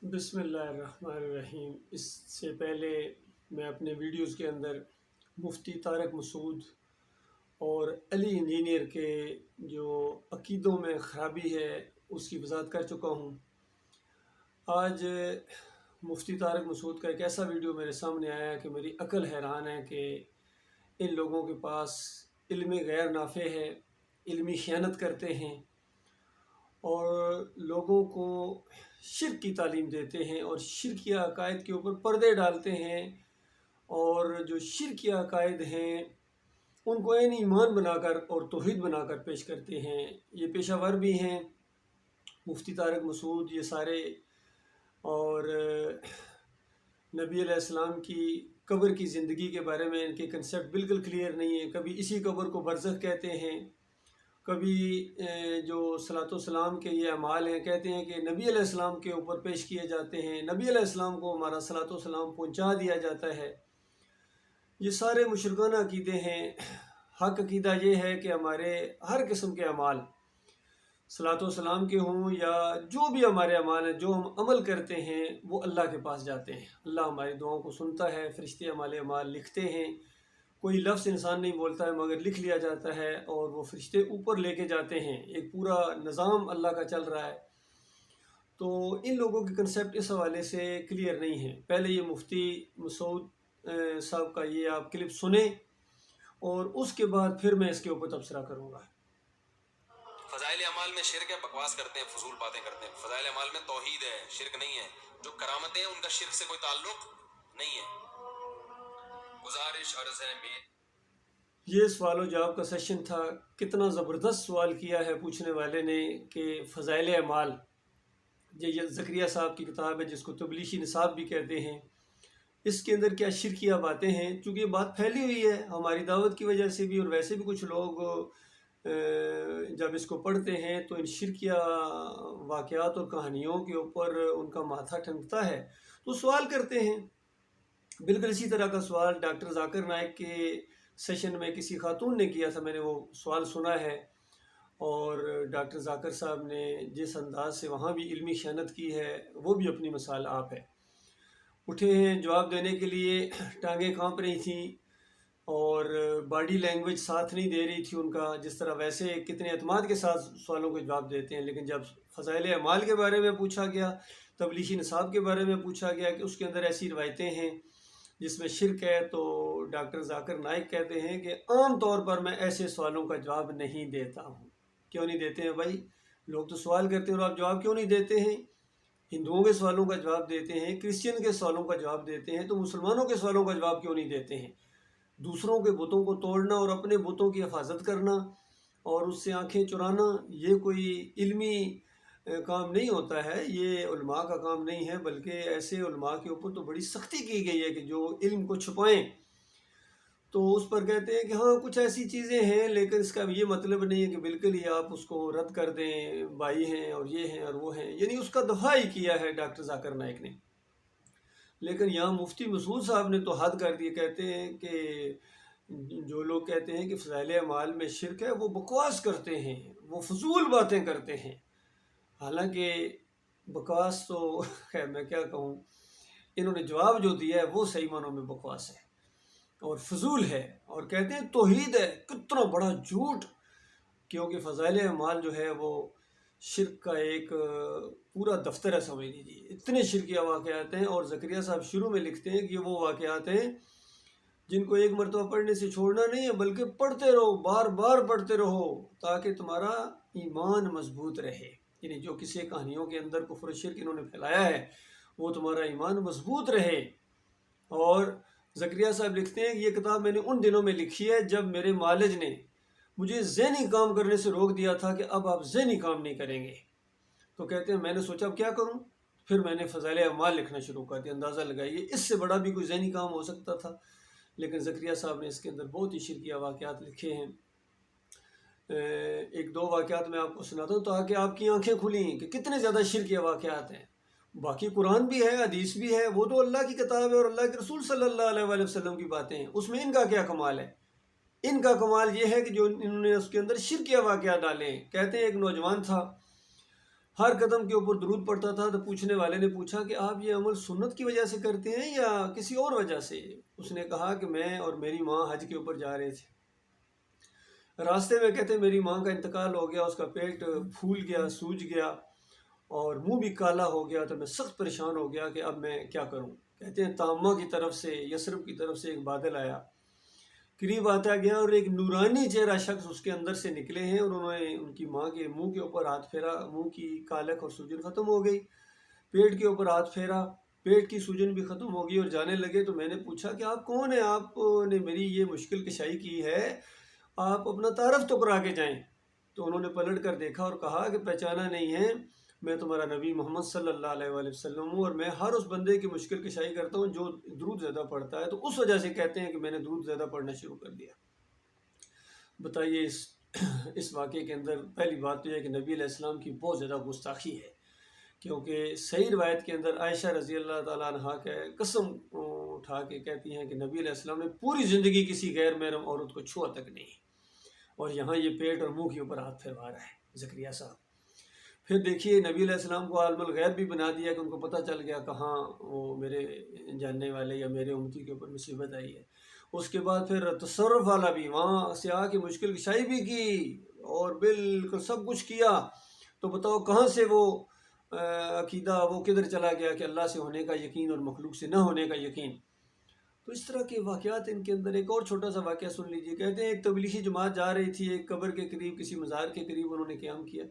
بسم اللہ الرحمن الرحیم۔ اس سے پہلے میں اپنے ویڈیوز کے اندر مفتی طارق مسعود اور علی انجینئر کے جو عقیدوں میں خرابی ہے اس کی وضاحت کر چکا ہوں۔ آج مفتی طارق مسعود کا ایک ایسا ویڈیو میرے سامنے آیا کہ میری عقل حیران ہے کہ ان لوگوں کے پاس علم غیر نافع ہے، علمی خیانت کرتے ہیں اور لوگوں کو شرک کی تعلیم دیتے ہیں اور شرکیہ عقائد کے اوپر پردے ڈالتے ہیں، اور جو شرکیہ عقائد ہیں ان کو عین ایمان بنا کر اور توحید بنا کر پیش کرتے ہیں۔ یہ پیشہ ور بھی ہیں مفتی طارق مسعود، یہ سارے، اور نبی علیہ السلام کی قبر کی زندگی کے بارے میں ان کے کنسیپٹ بالکل کلیئر نہیں ہے۔ کبھی اسی قبر کو برزخ کہتے ہیں، کبھی جو صلاۃ والسلام کے یہ اعمال ہیں کہتے ہیں کہ نبی علیہ السلام کے اوپر پیش کیے جاتے ہیں، نبی علیہ السلام کو ہمارا صلاۃ والسلام پہنچا دیا جاتا ہے۔ یہ سارے مشرکانہ عقیدے ہیں۔ حق عقیدہ یہ ہے کہ ہمارے ہر قسم کے اعمال صلاۃ والسلام کے ہوں یا جو بھی ہمارے اعمال ہیں، جو ہم عمل کرتے ہیں وہ اللہ کے پاس جاتے ہیں۔ اللہ ہماری دعاؤں کو سنتا ہے، فرشتے ہمارے اعمال لکھتے ہیں، کوئی لفظ انسان نہیں بولتا ہے مگر لکھ لیا جاتا ہے اور وہ فرشتے اوپر لے کے جاتے ہیں۔ ایک پورا نظام اللہ کا چل رہا ہے۔ تو ان لوگوں کے کنسیپٹ اس حوالے سے کلیئر نہیں ہیں۔ پہلے یہ مفتی مسعود صاحب کا یہ آپ کلپ سنیں اور اس کے بعد پھر میں اس کے اوپر تبصرہ کروں گا۔ فضائل اعمال میں شرک ہے، بکواس کرتے ہیں، فضول باتیں کرتے ہیں۔ فضائل اعمال میں توحید ہے، شرک نہیں ہے۔ جو کرامتیں ہیں ان کا شرک سے کوئی تعلق نہیں ہے۔ گزارش عرض ہے یہ سوال و جواب کا سیشن تھا۔ کتنا زبردست سوال کیا ہے پوچھنے والے نے کہ فضائل اعمال، یہ زکریا صاحب کی کتاب ہے جس کو تبلیغی نصاب بھی کہتے ہیں، اس کے اندر کیا شرکیہ باتیں ہیں؟ چونکہ یہ بات پھیلی ہوئی ہے ہماری دعوت کی وجہ سے بھی، اور ویسے بھی کچھ لوگ جب اس کو پڑھتے ہیں تو ان شرکیہ واقعات اور کہانیوں کے اوپر ان کا ماتھا ٹھنکتا ہے تو سوال کرتے ہیں۔ بالکل اسی طرح کا سوال ڈاکٹر ذاکر نائک کے سیشن میں کسی خاتون نے کیا تھا، میں نے وہ سوال سنا ہے، اور ڈاکٹر ذاکر صاحب نے جس انداز سے وہاں بھی علمی خیانت کی ہے وہ بھی اپنی مثال آپ ہے۔ اٹھے ہیں جواب دینے کے لیے، ٹانگیں کانپ رہی تھیں اور باڈی لینگویج ساتھ نہیں دے رہی تھی ان کا، جس طرح ویسے کتنے اعتماد کے ساتھ سوالوں کے جواب دیتے ہیں، لیکن جب فضائل اعمال کے بارے میں پوچھا گیا، تبلیغی نصاب کے بارے میں پوچھا گیا کہ اس کے اندر ایسی روایتیں ہیں جس میں شرک ہے، تو ڈاکٹر ذاکر نائک کہتے ہیں کہ عام طور پر میں ایسے سوالوں کا جواب نہیں دیتا ہوں۔ کیوں نہیں دیتے ہیں بھائی؟ لوگ تو سوال کرتے ہیں اور آپ جواب کیوں نہیں دیتے ہیں؟ ہندوؤں کے سوالوں کا جواب دیتے ہیں، کرسچن کے سوالوں کا جواب دیتے ہیں، تو مسلمانوں کے سوالوں کا جواب کیوں نہیں دیتے ہیں؟ دوسروں کے بتوں کو توڑنا اور اپنے بتوں کی حفاظت کرنا اور اس سے آنکھیں چرانا، یہ کوئی علمی کام نہیں ہوتا ہے، یہ علماء کا کام نہیں ہے، بلکہ ایسے علماء کے اوپر تو بڑی سختی کی گئی ہے کہ جو علم کو چھپائیں۔ تو اس پر کہتے ہیں کہ ہاں کچھ ایسی چیزیں ہیں، لیکن اس کا یہ مطلب نہیں ہے کہ بالکل ہی آپ اس کو رد کر دیں، بھائی ہیں اور یہ ہیں اور وہ ہیں، یعنی اس کا دفاع ہی کیا ہے ڈاکٹر ذاکر نائک نے۔ لیکن یہاں مفتی مسعود صاحب نے تو حد کر دی، کہتے ہیں کہ جو لوگ کہتے ہیں کہ فضائل اعمال میں شرک ہے وہ بکواس کرتے ہیں، وہ فضول باتیں کرتے ہیں۔ حالانکہ بکواس تو خیر میں کیا کہوں، انہوں نے جواب جو دیا ہے وہ صحیح معنوں میں بکواس ہے اور فضول ہے، اور کہتے ہیں توحید ہے۔ کتنا بڑا جھوٹ! کیونکہ فضائل اعمال جو ہے وہ شرک کا ایک پورا دفتر ہے، سمجھ لیجیے۔ اتنے شرکیہ واقعات ہیں، اور زکریا صاحب شروع میں لکھتے ہیں کہ یہ وہ واقعات ہیں جن کو ایک مرتبہ پڑھنے سے چھوڑنا نہیں ہے، بلکہ پڑھتے رہو، بار بار پڑھتے رہو تاکہ تمہارا ایمان مضبوط رہے۔ یعنی جو کسی کہانیوں کے اندر کفر و شرک انہوں نے پھیلایا ہے وہ تمہارا ایمان مضبوط رہے۔ اور زکریا صاحب لکھتے ہیں کہ یہ کتاب میں نے ان دنوں میں لکھی ہے جب میرے معالج نے مجھے ذہنی کام کرنے سے روک دیا تھا کہ اب آپ ذہنی کام نہیں کریں گے۔ تو کہتے ہیں میں نے سوچا اب کیا کروں، پھر میں نے فضائل اعمال لکھنا شروع کر دیا۔ اندازہ لگائیے اس سے بڑا بھی کوئی ذہنی کام ہو سکتا تھا، لیکن زکریا صاحب نے اس کے اندر بہت ہی شرکیہ واقعات لکھے ہیں۔ ایک دو واقعات میں آپ کو سناتا ہوں تاکہ آپ کی آنکھیں کھلیں کہ کتنے زیادہ شرکیہ واقعات ہیں۔ باقی قرآن بھی ہے، حدیث بھی ہے، وہ تو اللہ کی کتاب ہے اور اللہ کے رسول صلی اللہ علیہ وآلہ وسلم کی باتیں ہیں، اس میں ان کا کیا کمال ہے؟ ان کا کمال یہ ہے کہ جو انہوں نے اس کے اندر شرکیہ واقعات ڈالے ہیں۔ کہتے ہیں ایک نوجوان تھا، ہر قدم کے اوپر درود پڑھتا تھا۔ تو پوچھنے والے نے پوچھا کہ آپ یہ عمل سنت کی وجہ سے کرتے ہیں یا کسی اور وجہ سے؟ اس نے کہا کہ میں اور میری ماں حج کے اوپر جا رہے تھے، راستے میں کہتے میری ماں کا انتقال ہو گیا، اس کا پیٹ پھول گیا، سوج گیا اور منہ بھی کالا ہو گیا، تو میں سخت پریشان ہو گیا کہ اب میں کیا کروں۔ کہتے ہیں تامہ کی طرف سے، یثرب کی طرف سے ایک بادل آیا، قریب آتا گیا اور ایک نورانی چہرہ شخص اس کے اندر سے نکلے ہیں، اور انہوں نے ان کی ماں کے منہ کے اوپر ہاتھ پھیرا، منہ کی کالک اور سوجن ختم ہو گئی، پیٹ کے اوپر ہاتھ پھیرا، پیٹ کی سوجن بھی ختم ہو گئی اور جانے لگے۔ تو میں نے پوچھا کہ آپ کون ہیں، آپ نے میری یہ مشکل کشائی کی ہے، آپ اپنا تعارف تو کرا کے جائیں۔ تو انہوں نے پلٹ کر دیکھا اور کہا کہ پہچانا نہیں ہے، میں تمہارا نبی محمد صلی اللہ علیہ وآلہ وسلم ہوں، اور میں ہر اس بندے کی مشکل کشائی کرتا ہوں جو درود زیادہ پڑھتا ہے۔ تو اس وجہ سے کہتے ہیں کہ میں نے درود زیادہ پڑھنا شروع کر دیا۔ بتائیے اس واقعے کے اندر پہلی بات تو یہ ہے کہ نبی علیہ السلام کی بہت زیادہ گستاخی ہے، کیونکہ صحیح روایت کے اندر عائشہ رضی اللہ تعالیٰ عنہا کے قسم اٹھا کے کہتی ہیں کہ نبی علیہ السلام نے پوری زندگی کسی غیر محرم عورت کو چھوا تک نہیں، اور یہاں یہ پیٹ اور منہ کے اوپر ہاتھ پھیروا رہا ہے زکریا صاحب۔ پھر دیکھیے نبی علیہ السلام کو عالم الغیب بھی بنا دیا کہ ان کو پتہ چل گیا کہاں وہ میرے جاننے والے یا میرے امتی کے اوپر مصیبت آئی ہے۔ اس کے بعد پھر تصرف والا بھی وہاں سے آ کے مشکل کشائی بھی کی اور بالکل سب کچھ کیا۔ تو بتاؤ کہاں سے وہ عقیدہ وہ کدھر چلا گیا کہ اللہ سے ہونے کا یقین اور مخلوق سے نہ ہونے کا یقین۔ تو اس طرح کے واقعات ان کے اندر۔ ایک اور چھوٹا سا واقعہ سن لیجیے۔ کہتے ہیں ایک تبلیغی جماعت جا رہی تھی ایک قبر کے قریب، کسی مزار کے قریب انہوں نے قیام کیا،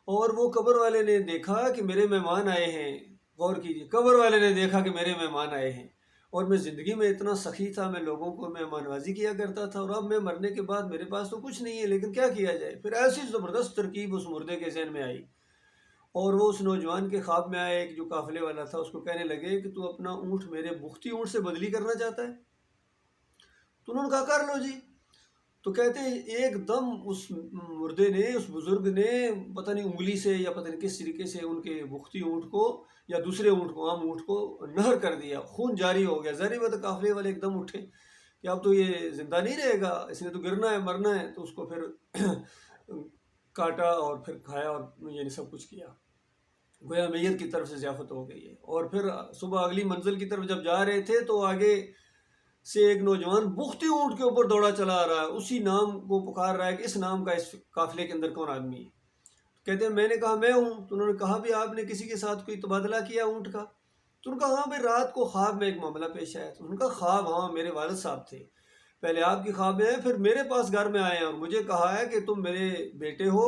اور وہ قبر والے نے دیکھا کہ میرے مہمان آئے ہیں۔ غور کیجیے، قبر والے نے دیکھا کہ میرے مہمان آئے ہیں، اور میں زندگی میں اتنا سخی تھا، میں لوگوں کو مہمان نوازی کیا کرتا تھا، اور اب میں مرنے کے بعد میرے پاس تو کچھ نہیں ہے، لیکن کیا کیا جائے۔ پھر ایسی زبردست ترکیب اس مردے کے ذہن میں آئی، اور وہ اس نوجوان کے خواب میں آئے ایک جو قافلے والا تھا، اس کو کہنے لگے کہ تو اپنا اونٹ میرے بختی اونٹ سے بدلی کرنا چاہتا ہے؟ تو انہوں نے کہا کر لو جی۔ تو کہتے ہیں ایک دم اس مردے نے، اس بزرگ نے پتہ نہیں انگلی سے یا پتہ نہیں کس طریقے سے ان کے بختی اونٹ کو یا دوسرے اونٹ کو، عام اونٹ کو نہر کر دیا، خون جاری ہو گیا۔ ظاہر بات ہے قافلے والے ایک دم اٹھے کہ اب تو یہ زندہ نہیں رہے گا، اس نے تو گرنا ہے، مرنا ہے۔ تو اس کو پھر کاٹا اور پھر کھایا اور یعنی سب کچھ کیا، گویا میت کی طرف سے ضیافت ہو گئی ہے۔ اور پھر صبح اگلی منزل کی طرف جب جا رہے تھے تو آگے سے ایک نوجوان بختی اونٹ کے اوپر دوڑا چلا آ رہا ہے، اسی نام کو پکار رہا ہے کہ اس نام کا اس قافلے کے اندر کون آدمی ہے۔ کہتے ہیں میں نے کہا میں ہوں۔ تو انہوں نے کہا بھی آپ نے کسی کے ساتھ کوئی تبادلہ کیا اونٹ کا؟ تو انہوں نے کہا ہاں بھائی رات کو خواب میں ایک معاملہ پیش آیا۔ تو انہوں نے کہا خواب؟ ہاں میرے والد صاحب تھے، پہلے آپ کی خواب میں آئے، پھر میرے پاس گھر میں آئے ہیں اور مجھے کہا ہے کہ تم میرے بیٹے ہو،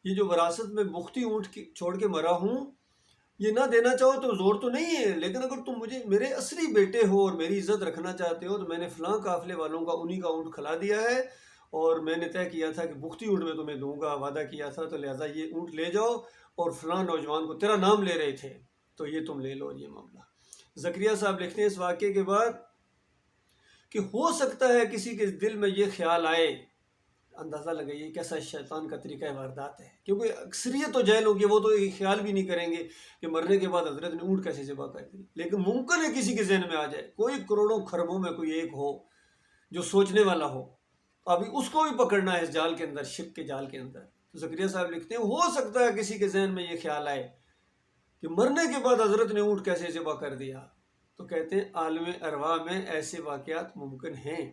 یہ جو وراثت میں بختی اونٹ چھوڑ کے مرا ہوں یہ نہ دینا چاہو تو زور تو نہیں ہے، لیکن اگر تم مجھے میرے اصلی بیٹے ہو اور میری عزت رکھنا چاہتے ہو تو میں نے فلاں قافلے والوں کا انہی کا اونٹ کھلا دیا ہے، اور میں نے طے کیا تھا کہ بختی اونٹ میں تمہیں دوں گا، وعدہ کیا تھا، تو لہٰذا یہ اونٹ لے جاؤ، اور فلاں نوجوان کو تیرا نام لے رہے تھے تو یہ تم لے لو۔ یہ معاملہ زکریا صاحب لکھتے ہیں اس واقعے کے بعد کہ ہو سکتا ہے کسی کے دل میں یہ خیال آئے، اندازہ لگائیے کیسا شیطان کا طریقہ واردات ہے، کیونکہ اکثریت تو جہل ہوگی، وہ تو یہ خیال بھی نہیں کریں گے کہ مرنے کے بعد حضرت نے اونٹ کیسے ذبح کر دی، لیکن ممکن ہے کسی کے ذہن میں آ جائے، کوئی کروڑوں خربوں میں کوئی ایک ہو جو سوچنے والا ہو، ابھی اس کو بھی پکڑنا ہے اس جال کے اندر، شرک کے جال کے اندر۔ تو زکریا صاحب لکھتے ہیں ہو سکتا ہے کسی کے ذہن میں یہ خیال آئے کہ مرنے کے بعد حضرت نے اونٹ کیسے ذبح کر دیا۔ تو کہتے ہیں عالم ارواح میں ایسے واقعات ممکن ہیں۔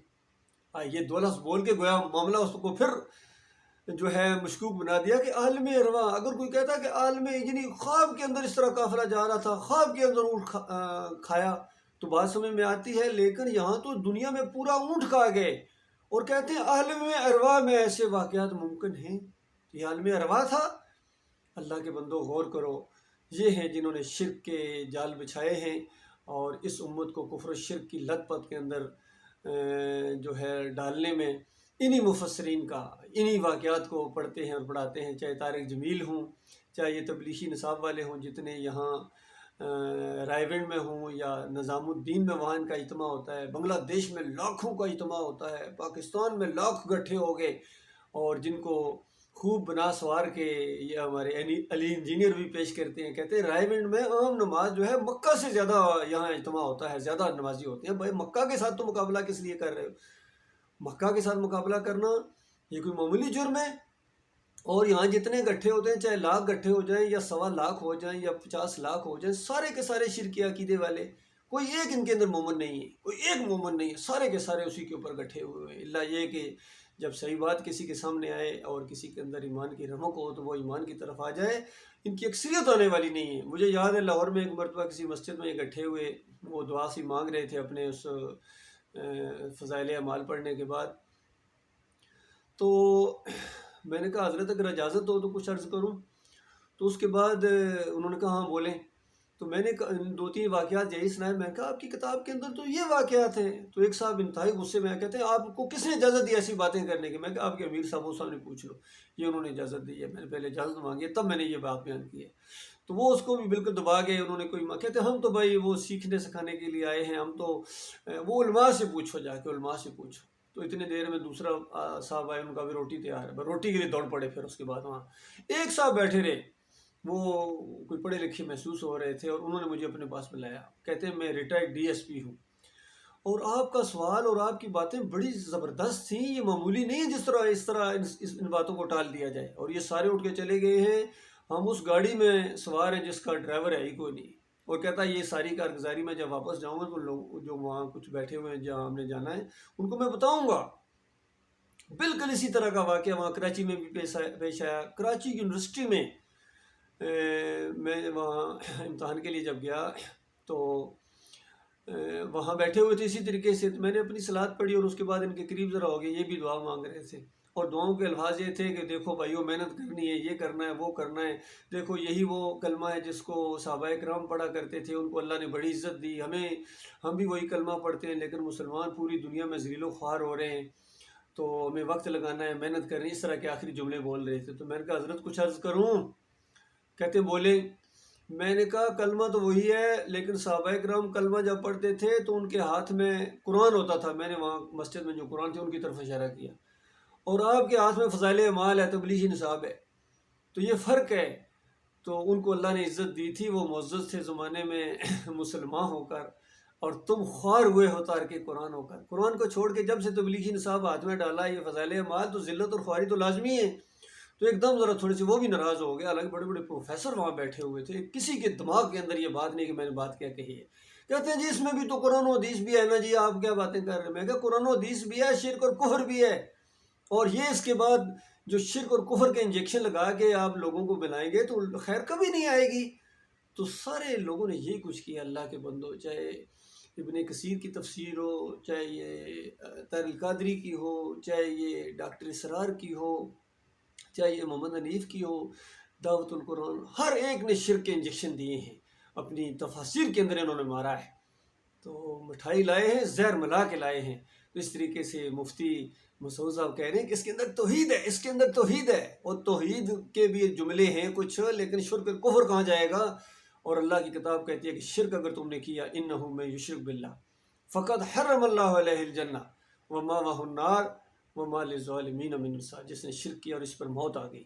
یہ دو لفظ بول کے گویا معاملہ اس کو پھر جو ہے مشکوک بنا دیا کہ عالم ارواح۔ اگر کوئی کہتا کہ عالم یعنی خواب کے اندر اس طرح قافلہ جا رہا تھا، خواب کے اندر اونٹ کھایا، تو بات سمجھ میں آتی ہے، لیکن یہاں تو دنیا میں پورا اونٹ کھا گئے، اور کہتے ہیں عالم ارواح میں ایسے واقعات ممکن ہیں۔ یہ عالم ارواح تھا۔ اللہ کے بندو غور کرو، یہ ہیں جنہوں نے شرک کے جال بچھائے ہیں اور اس امت کو کفر و شرک کی لت پت کے اندر جو ہے ڈالنے میں انہی مفسرین کا انہی واقعات کو پڑھتے ہیں اور پڑھاتے ہیں، چاہے طارق جمیل ہوں، چاہے یہ تبلیغی نصاب والے ہوں جتنے یہاں رائے گنج میں ہوں، یا نظام الدین میں وہاں ان کا اجتماع ہوتا ہے، بنگلہ دیش میں لاکھوں کا اجتماع ہوتا ہے، پاکستان میں لاکھ گٹھے ہو گئے، اور جن کو خوب بنا سوار کے یہ ہمارے علی انجینئر بھی پیش کرتے ہیں، کہتے ہیں رائے گنج میں عام نماز جو ہے مکہ سے زیادہ یہاں اجتماع ہوتا ہے، زیادہ نمازی ہوتے ہیں۔ بھائی مکہ کے ساتھ تو مقابلہ کس لیے کر رہے ہو؟ مکہ کے ساتھ مقابلہ کرنا یہ کوئی معمولی جرم ہے؟ اور یہاں جتنے گٹھے ہوتے ہیں، چاہے لاکھ گٹھے ہو جائیں یا 1.25 ہو جائیں یا 50 لاکھ ہو جائیں، سارے کے سارے شرکی عقیدے والے، کوئی ایک ان کے اندر مومن نہیں ہے، کوئی ایک مومن نہیں ہے، سارے کے سارے اسی کے اوپر گٹھے ہوئے ہیں۔ اللہ یہ کہ جب صحیح بات کسی کے سامنے آئے اور کسی کے اندر ایمان کی رمق ہو تو وہ ایمان کی طرف آ جائے، ان کی اکثریت آنے والی نہیں ہے۔ مجھے یاد ہے لاہور میں ایک مرتبہ کسی مسجد میں اکٹھے ہوئے، وہ دعا سی مانگ رہے تھے اپنے اس فضائل اعمال پڑھنے کے بعد، تو میں نے کہا حضرت اگر اجازت ہو تو کچھ عرض کروں، تو اس کے بعد انہوں نے کہا ہاں بولیں۔ تو میں نے 2-3 واقعات یہی سنائے، میں نے کہا آپ کی کتاب کے اندر تو یہ واقعات ہیں۔ تو ایک صاحب انتہائی غصے میں کہتے ہیں آپ کو کس نے اجازت دی ایسی باتیں کرنے کی؟ میں کہا آپ کے امیر صاحب، وہ سامنے پوچھ لو، یہ انہوں نے اجازت دی ہے، میں نے پہلے اجازت مانگی ہے تب میں نے یہ بات بیان کی ہے۔ تو وہ اس کو بھی بالکل دبا گئے، انہوں نے کہتے ہم تو بھائی وہ سیکھنے سکھانے کے لیے آئے ہیں، ہم تو وہ علماء سے پوچھو، جا کے علماء سے پوچھو۔ تو اتنی دیر میں دوسرا صاحب آئے، ان کا بھی روٹی تیار ہے، روٹی کے لیے دوڑ پڑے۔ پھر اس کے بعد وہاں ایک صاحب بیٹھے رہے، وہ کوئی پڑھے لکھے محسوس ہو رہے تھے، اور انہوں نے مجھے اپنے پاس بلایا، کہتے ہیں میں ریٹائرڈ ڈی ایس پی ہوں، اور آپ کا سوال اور آپ کی باتیں بڑی زبردست تھیں، یہ معمولی نہیں ہے جس طرح ان باتوں کو ٹال دیا جائے۔ اور یہ سارے اٹھ کے چلے گئے ہیں، ہم اس گاڑی میں سوار ہیں جس کا ڈرائیور ہے ہی کوئی نہیں۔ اور کہتا ہے یہ ساری کارگزاری میں جب واپس جاؤں گا تو لوگ جو وہاں کچھ بیٹھے ہوئے ہیں جہاں ہم نے جانا ہے ان کو میں بتاؤں گا۔ بالکل اسی طرح کا واقعہ وہاں کراچی میں بھی پیش آیا۔ کراچی یونیورسٹی میں میں وہاں امتحان کے لیے جب گیا تو وہاں بیٹھے ہوئے تھے اسی طریقے سے، میں نے اپنی صلات پڑھی اور اس کے بعد ان کے قریب ذرا ہو گئے، یہ بھی دعا مانگ رہے تھے، اور دعاؤں کے الفاظ یہ تھے کہ دیکھو بھائیو محنت کرنی ہے، یہ کرنا ہے، وہ کرنا ہے، دیکھو یہی وہ کلمہ ہے جس کو صحابہ کرام پڑھا کرتے تھے، ان کو اللہ نے بڑی عزت دی، ہم بھی وہی کلمہ پڑھتے ہیں لیکن مسلمان پوری دنیا میں ذلیل و خوار ہو رہے ہیں، تو ہمیں وقت لگانا ہے، محنت کرنی ہے۔ اس طرح کے آخری جملے بول رہے تھے۔ تو میں نے کہا حضرت کچھ عرض کروں؟ کہتے بولے۔ میں نے کہا کلمہ تو وہی ہے، لیکن صحابہ کرام کلمہ جب پڑھتے تھے تو ان کے ہاتھ میں قرآن ہوتا تھا، میں نے وہاں مسجد میں جو قرآن تھے ان کی طرف اشارہ کیا، اور آپ کے ہاتھ میں فضائل اعمال ہے، تبلیغی نصاب ہے، تو یہ فرق ہے۔ تو ان کو اللہ نے عزت دی تھی، وہ معزز تھے زمانے میں مسلمان ہو کر، اور تم خوار ہوئے ہو تارک قرآن ہو کر۔ قرآن کو چھوڑ کے جب سے تبلیغی نصاب ہاتھ میں ڈالا یہ فضائل اعمال، تو ذلت اور خواری تو لازمی ہے۔ تو ایک دم ذرا تھوڑی سی وہ بھی ناراض ہو گیا، حالانکہ بڑے بڑے پروفیسر وہاں بیٹھے ہوئے تھے، کسی کے دماغ کے اندر یہ بات نہیں کہ میں نے بات کیا کہی ہے۔ کہتے ہیں جی اس میں بھی تو قرآن و حدیث بھی ہے نا جی، آپ کیا باتیں کر رہے ہیں؟ میں کہا قرآن و حدیث بھی ہے، شرک اور کفر بھی ہے، اور یہ اس کے بعد جو شرک اور کفر کے انجیکشن لگا کے آپ لوگوں کو بلائیں گے تو خیر کبھی نہیں آئے گی۔ تو سارے لوگوں نے یہی کچھ کیا، اللہ کے بندو، چاہے ابن کثیر کی تفسیر ہو، چاہے یہ طاہر القادری کی ہو، چاہے یہ ڈاکٹر اسرار کی ہو، چاہے یہ محمد حنیف کی ہو، دعوت القرآن، ہر ایک نے شرک کے انجیکشن دیے ہیں، اپنی تفاسیر کے اندر انہوں نے مارا ہے۔ تو مٹھائی لائے ہیں، زہر ملا کے لائے ہیں۔ تو اس طریقے سے مفتی مسعود صاحب کہہ رہے ہیں کہ اس کے اندر توحید ہے، اس کے اندر توحید ہے، اور توحید کے بھی جملے ہیں کچھ، لیکن شرک کفر کہاں جائے گا؟ اور اللہ کی کتاب کہتی ہے کہ شرک اگر تم نے کیا، انہ من یشرک باللہ فقد حرم اللہ علیہ الجنہ ومأواہ النار وما للظالمین من انصار۔ جس نے شرک کیا اور اس پر موت آ گئی،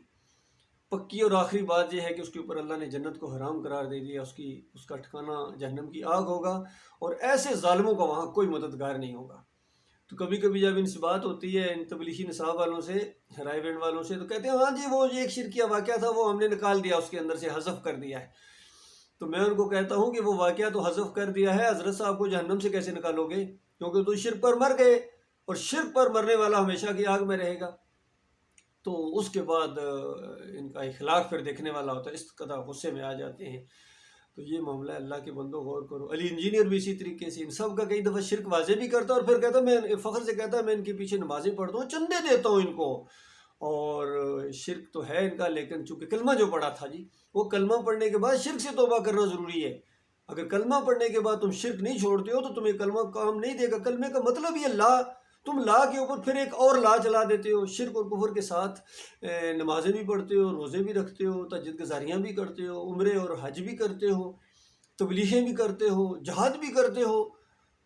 پکی اور آخری بات یہ ہے کہ اس کے اوپر اللہ نے جنت کو حرام قرار دے دیا، اس کا ٹھکانہ جہنم کی آگ ہوگا، اور ایسے ظالموں کا وہاں کوئی مددگار نہیں ہوگا۔ تو کبھی کبھی جب ان سے بات ہوتی ہے ان تبلیغی نصاب والوں سے، رائے بینڈ والوں سے، تو کہتے ہیں ہاں جی وہ ایک شرکیہ واقعہ تھا، وہ ہم نے نکال دیا، اس کے اندر سے حذف کر دیا ہے۔ تو میں ان کو کہتا ہوں کہ وہ واقعہ تو حذف کر دیا ہے، حضرت صاحب کو جہنم سے کیسے نکالو گے؟ کیونکہ تو شرک پر مر گئے، اور شرک پر مرنے والا ہمیشہ کی آگ میں رہے گا۔ تو اس کے بعد ان کا اخلاق پھر دیکھنے والا ہوتا ہے، اس قدر غصے میں آ جاتے ہیں۔ تو یہ معاملہ ہے، اللہ کے بندو غور کرو۔ علی انجینئر بھی اسی طریقے سے ان سب کا کئی دفعہ شرک واضح بھی کرتا ہے، اور پھر کہتا ہے میں فخر سے کہتا ہے میں ان کے پیچھے نمازیں پڑھتا ہوں، چندے دیتا ہوں ان کو، اور شرک تو ہے ان کا، لیکن چونکہ کلمہ جو پڑھا تھا جی، وہ کلمہ پڑھنے کے بعد شرک سے توبہ کرنا ضروری ہے۔ اگر کلمہ پڑھنے کے بعد تم شرک نہیں چھوڑتے ہو تو تمہیں کلمہ کام نہیں دے گا۔ کلمے کا مطلب یہ لا، تم لا کے اوپر پھر ایک اور لا چلا دیتے ہو، شرک اور کفر کے ساتھ نمازیں بھی پڑھتے ہو، روزے بھی رکھتے ہو، تہجد گزاریاں بھی کرتے ہو، عمرے اور حج بھی کرتے ہو، تبلیغیں بھی کرتے ہو، جہاد بھی کرتے ہو،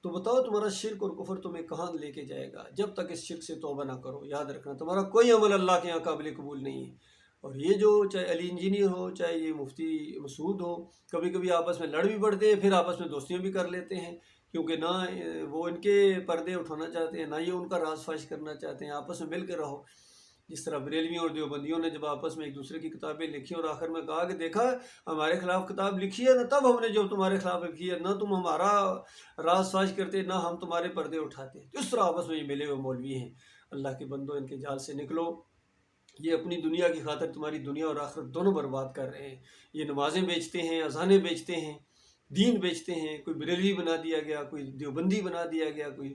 تو بتاؤ تمہارا شرک اور کفر تمہیں کہاں لے کے جائے گا؟ جب تک اس شرک سے توبہ نہ کرو، یاد رکھنا تمہارا کوئی عمل اللہ کے یہاں قابل قبول نہیں ہے۔ اور یہ جو چاہے علی انجینئر ہو، چاہے یہ مفتی مسعود ہو، کبھی کبھی آپس میں لڑ بھی پڑتے ہیں، پھر آپس میں دوستیاں بھی کر لیتے ہیں، کیونکہ نہ وہ ان کے پردے اٹھانا چاہتے ہیں، نہ یہ ان کا راز فاش کرنا چاہتے ہیں، آپس میں مل کے رہو۔ جس طرح بریلویوں اور دیوبندیوں نے جب آپس میں ایک دوسرے کی کتابیں لکھی اور آخر میں کہا کہ دیکھا ہمارے خلاف کتاب لکھی ہے نہ، تب ہم نے جو تمہارے خلاف لکھی ہے، نہ تم ہمارا راز فاش کرتے نہ ہم تمہارے پردے اٹھاتے. تو اس طرح آپس میں یہ ملے ہوئے مولوی ہیں. اللہ کے بندو ان کے جال سے نکلو. یہ اپنی دنیا کی خاطر تمہاری دنیا اور آخرت دونوں برباد کر رہے ہیں. یہ نمازیں بیچتے ہیں، اذانیں بیچتے ہیں، دین بیچتے ہیں. کوئی بریلوی بنا دیا گیا، کوئی دیوبندی بنا دیا گیا، کوئی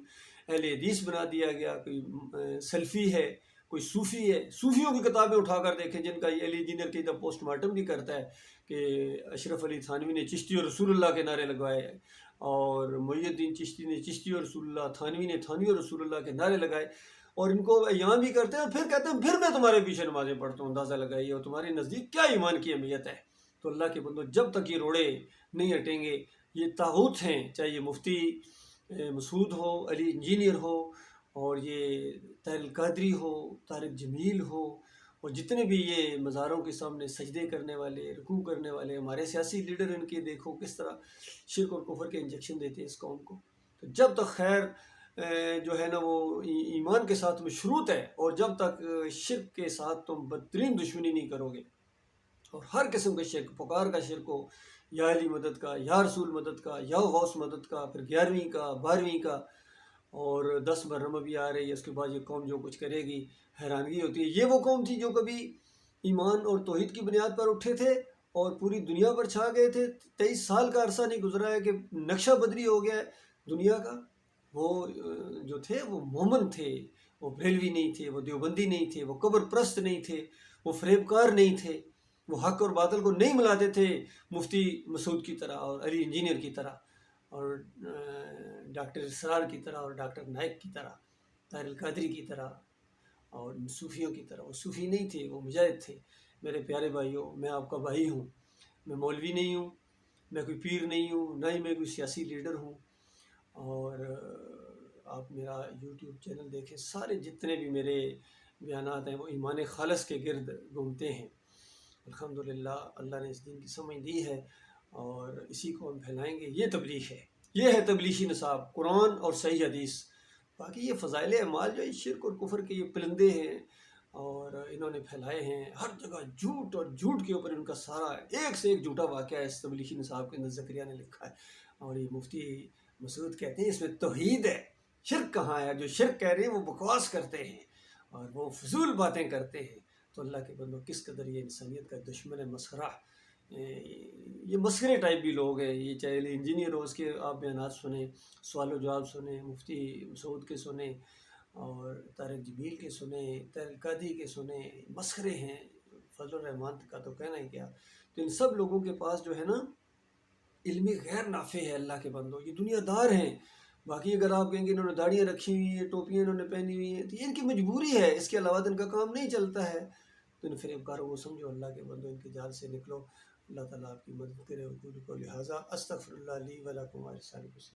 اہل حدیث بنا دیا گیا، کوئی سلفی ہے، کوئی صوفی ہے. صوفیوں کی کتابیں اٹھا کر دیکھیں جن کا یہ علی انجینئر کی پوسٹ مارٹم بھی کرتا ہے کہ اشرف علی تھانوی نے چشتی اور رسول اللہ کے نعرے لگوائے، اور محی الدین چشتی نے چشتی اور رسول اللہ، تھانوی نے تھانوی اور رسول اللہ کے نعرے لگائے، اور ان کو یہاں بھی کرتے ہیں اور پھر کہتے ہیں پھر میں تمہارے پیچھے نمازیں پڑھتا ہوں. اندازہ لگائیے اور تمہارے نزدیک کیا ایمان کی اہمیت ہے. تو اللہ کے بندو جب تک یہ روڑے نہیں ہٹیں گے، یہ طاغوت ہیں، چاہے یہ مفتی مسعود ہو، علی انجینئر ہو، اور یہ طاہر القادری ہو، طارق جمیل ہو، اور جتنے بھی یہ مزاروں کے سامنے سجدے کرنے والے، رکوع کرنے والے ہمارے سیاسی لیڈر، ان کے دیکھو کس طرح شرک اور کفر کے انجیکشن دیتے ہیں اس قوم کو. تو جب تک خیر جو ہے نا وہ ایمان کے ساتھ مشروط ہے، اور جب تک شرک کے ساتھ تم بدترین دشمنی نہیں کرو گے، اور ہر قسم کے شرک، پکار کا شرک ہو، یا علی مدد کا، یا رسول مدد کا، یا غوث مدد کا، پھر 11ویں کا، 12ویں کا، اور 10 محرم بھی آ رہی ہے، اس کے بعد یہ قوم جو کچھ کرے گی حیرانگی ہوتی ہے. یہ وہ قوم تھی جو کبھی ایمان اور توحید کی بنیاد پر اٹھے تھے اور پوری دنیا پر چھا گئے تھے. 23 سال کا عرصہ نہیں گزرا ہے کہ نقشہ بدری ہو گیا ہے دنیا کا. وہ جو تھے وہ مومن تھے، وہ بریلوی نہیں تھے، وہ دیوبندی نہیں تھے، وہ قبر پرست نہیں تھے، وہ فریب کار نہیں تھے، وہ حق اور باطل کو نہیں ملاتے تھے مفتی مسعود کی طرح اور علی انجینئر کی طرح اور ڈاکٹر اسرار کی طرح اور ڈاکٹر نائک کی طرح، طاہر القادری کی طرح اور صوفیوں کی طرح. وہ صوفی نہیں تھے، وہ مجاہد تھے. میرے پیارے بھائیوں، میں آپ کا بھائی ہوں، میں مولوی نہیں ہوں، میں کوئی پیر نہیں ہوں، نہ ہی میں کوئی سیاسی لیڈر ہوں. اور آپ میرا یوٹیوب چینل دیکھیں، سارے جتنے بھی میرے بیانات ہیں وہ ایمان خالص کے گرد گھومتے ہیں. الحمدللہ اللہ نے اس دین کی سمجھ دی ہے اور اسی کو ہم پھیلائیں گے. یہ تبلیغ ہے، یہ ہے تبلیغی نصاب، قرآن اور صحیح حدیث. باقی یہ فضائل اعمال جو شرک اور کفر کے یہ پلندے ہیں اور انہوں نے پھیلائے ہیں ہر جگہ جھوٹ، اور جھوٹ کے اوپر ان کا سارا ایک سے ایک جھوٹا واقعہ ہے اس تبلیغی نصاب کے اندر. زکریا نے لکھا ہے اور یہ مفتی مسعود کہتے ہیں اس میں توحید ہے. شرک کہاں ہے؟ جو شرک کہہ رہے ہیں وہ بکواس کرتے ہیں اور وہ فضول باتیں کرتے ہیں. تو اللہ کے بندو کس قدر یہ انسانیت کا دشمن ہے، مسخرہ. یہ مسخرے ٹائپ بھی لوگ ہیں. یہ چاہے انجینئر ہو، اس کے آپ بیانات سنیں، سوال و جواب سنیں، مفتی مسعود کے سنیں اور طارق جمیل کے سنیں، طاہر القادری کے سنیں. مسخرے ہیں. فضل الرحمان کا تو کہنا ہی کیا. تو ان سب لوگوں کے پاس جو ہے نا علمی غیر نافع ہے. اللہ کے بندو یہ دنیا دار ہیں. باقی اگر آپ کہیں گے انہوں نے داڑیاں رکھی ہوئی ہیں، ٹوپیاں انہوں نے پہنی ہوئی ہیں، تو یہ ان کی مجبوری ہے، اس کے علاوہ ان کا کام نہیں چلتا ہے. تو ان فریب کاروں کو سمجھو. اللہ کے بندو ان کے جال سے نکلو. اللہ تعالیٰ آپ کی مدد کرے. وقول کو لہٰذا استغفر اللہ لی ولکم ولسائر المسلمین.